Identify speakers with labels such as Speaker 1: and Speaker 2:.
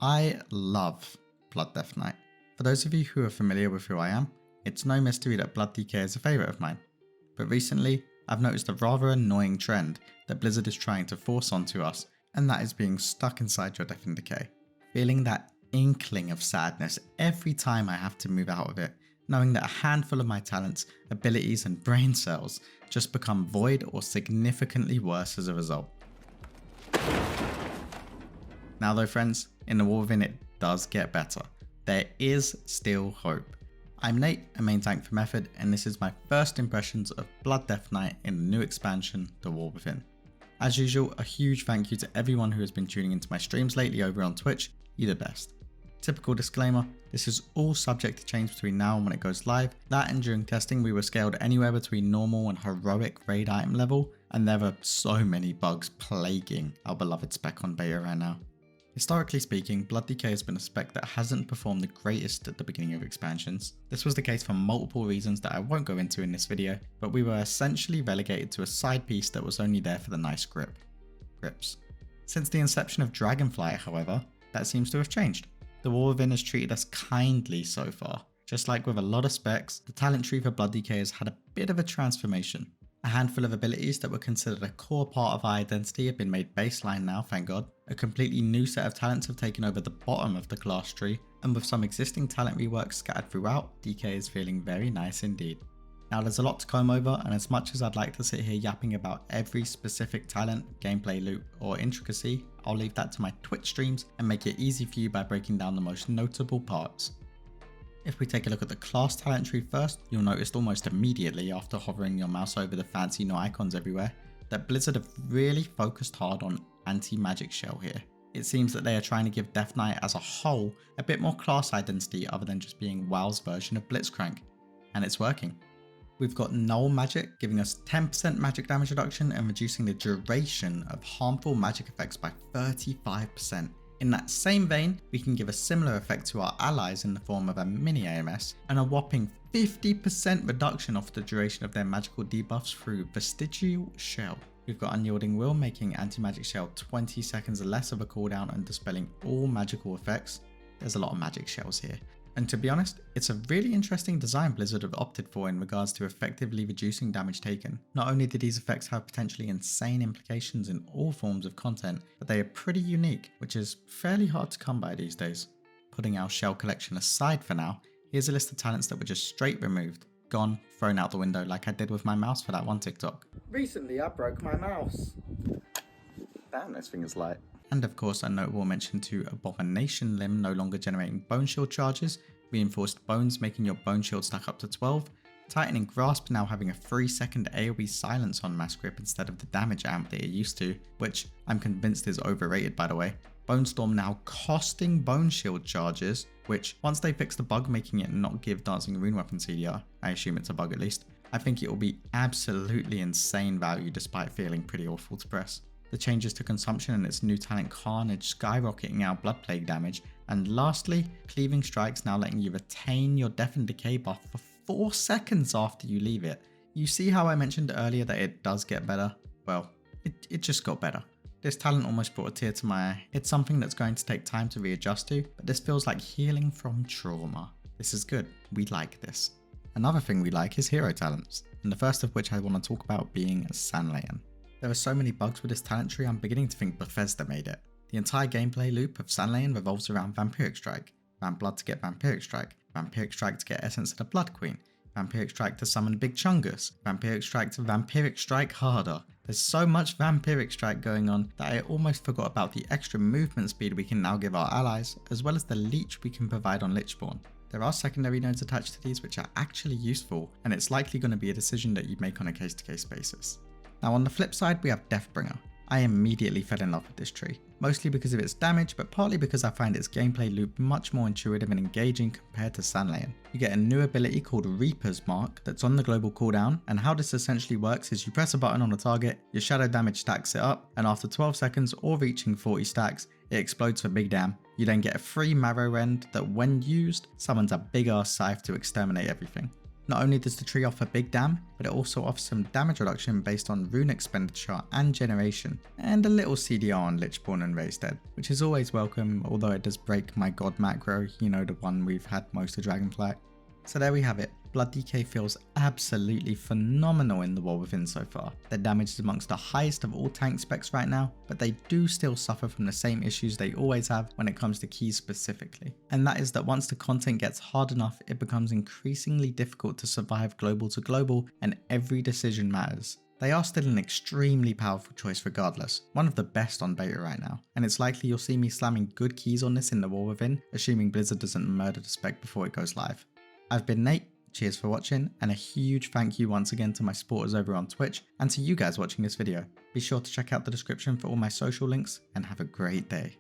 Speaker 1: I love Blood Death Knight. For those of you who are familiar with who I am, it's no mystery that Blood DK is a favourite of mine. But recently, I've noticed a rather annoying trend that Blizzard is trying to force onto us, and that is being stuck inside your Death and Decay. Feeling that inkling of sadness every time I have to move out of it, knowing that a handful of my talents, abilities and brain cells just become void or significantly worse as a result. Now though friends, in the War Within it does get better. There is still hope. I'm Nate, a main tank for Method, and this is my first impressions of Blood Death Knight in the new expansion, The War Within. As usual, a huge thank you to everyone who has been tuning into my streams lately over on Twitch, you're the best. Typical disclaimer, this is all subject to change between now and when it goes live. That and during testing we were scaled anywhere between normal and heroic raid item level, and there are so many bugs plaguing our beloved spec on beta right now. Historically speaking, Blood DK has been a spec that hasn't performed the greatest at the beginning of expansions. This was the case for multiple reasons that I won't go into in this video, but we were essentially relegated to a side piece that was only there for the nice grips. Since the inception of Dragonflight, however, that seems to have changed. The War Within has treated us kindly so far. Just like with a lot of specs, the talent tree for Blood DK has had a bit of a transformation. A handful of abilities that were considered a core part of our identity have been made baseline now, thank god. A completely new set of talents have taken over the bottom of the class tree, and with some existing talent reworks scattered throughout, DK is feeling very nice indeed. Now there's a lot to comb over, and as much as I'd like to sit here yapping about every specific talent, gameplay loop or intricacy, I'll leave that to my Twitch streams and make it easy for you by breaking down the most notable parts. If we take a look at the class talent tree first, you'll notice almost immediately after hovering your mouse over the fancy new icons everywhere, that Blizzard have really focused hard on anti-magic shell here. It seems that they are trying to give Death Knight as a whole a bit more class identity other than just being WoW's version of Blitzcrank, and it's working. We've got null magic giving us 10% magic damage reduction and reducing the duration of harmful magic effects by 35%. In that same vein, we can give a similar effect to our allies in the form of a mini AMS and a whopping 50% reduction of the duration of their magical debuffs through Vestigial Shell. We've got Unyielding Will making anti-magic shell 20 seconds less of a cooldown and dispelling all magical effects. There's a lot of magic shells here. And to be honest, it's a really interesting design Blizzard have opted for in regards to effectively reducing damage taken. Not only do these effects have potentially insane implications in all forms of content, but they are pretty unique, which is fairly hard to come by these days. Putting our shell collection aside for now, here's a list of talents that were just straight removed, gone, thrown out the window like I did with my mouse for that one TikTok. Recently I broke my mouse. Damn, this thing is light. And of course a notable mention to Abomination Limb no longer generating bone shield charges, reinforced bones making your bone shield stack up to 12, tightening grasp now having a 3-second AoE silence on mass grip instead of the damage amp that it used to, which I'm convinced is overrated by the way. Bone Storm now costing bone shield charges, which once they fix the bug making it not give dancing rune weapon CDR, I assume it's a bug at least, I think it will be absolutely insane value despite feeling pretty awful to press. The changes to consumption and its new talent Carnage skyrocketing our blood plague damage, and lastly, Cleaving Strikes now letting you retain your Death and Decay buff for 4 seconds after you leave it. You see how I mentioned earlier that it does get better? Well, it just got better. This talent almost brought a tear to my eye. It's something that's going to take time to readjust to, but this feels like healing from trauma. This is good, we like this. Another thing we like is hero talents, and the first of which I want to talk about being Sanlayan. There are so many bugs with this talent tree I'm beginning to think Bethesda made it. The entire gameplay loop of Sanlayan revolves around Vampiric Strike. Vamp Blood to get Vampiric Strike, Vampiric Strike to get Essence of the Blood Queen, Vampiric Strike to summon Big Chungus, Vampiric Strike to Vampiric Strike harder. There's so much Vampiric Strike going on that I almost forgot about the extra movement speed we can now give our allies, as well as the leech we can provide on Lichborn. There are secondary nodes attached to these which are actually useful, and it's likely going to be a decision that you make on a case-to-case basis. Now on the flip side we have Deathbringer. I immediately fell in love with this tree, mostly because of its damage but partly because I find its gameplay loop much more intuitive and engaging compared to Sanlayan. You get a new ability called Reaper's Mark that's on the global cooldown, and how this essentially works is you press a button on a target, your shadow damage stacks it up, and after 12 seconds or reaching 40 stacks, it explodes for big damn. You then get a free Marrow Rend that when used summons a big ass scythe to exterminate everything. Not only does the tree offer big dam, but it also offers some damage reduction based on rune expenditure and generation, and a little CDR on Lichborn and Raised Dead, which is always welcome, although it does break my god macro, you know, the one we've had most of Dragonflight. So there we have it. Blood DK feels absolutely phenomenal in the War Within so far. Their damage is amongst the highest of all tank specs right now, but they do still suffer from the same issues they always have when it comes to keys specifically. And that is that once the content gets hard enough, it becomes increasingly difficult to survive global to global, and every decision matters. They are still an extremely powerful choice regardless, one of the best on beta right now, and it's likely you'll see me slamming good keys on this in the War Within, assuming Blizzard doesn't murder the spec before it goes live. I've been Nate, cheers for watching, and a huge thank you once again to my supporters over on Twitch, and to you guys watching this video. Be sure to check out the description for all my social links, and have a great day.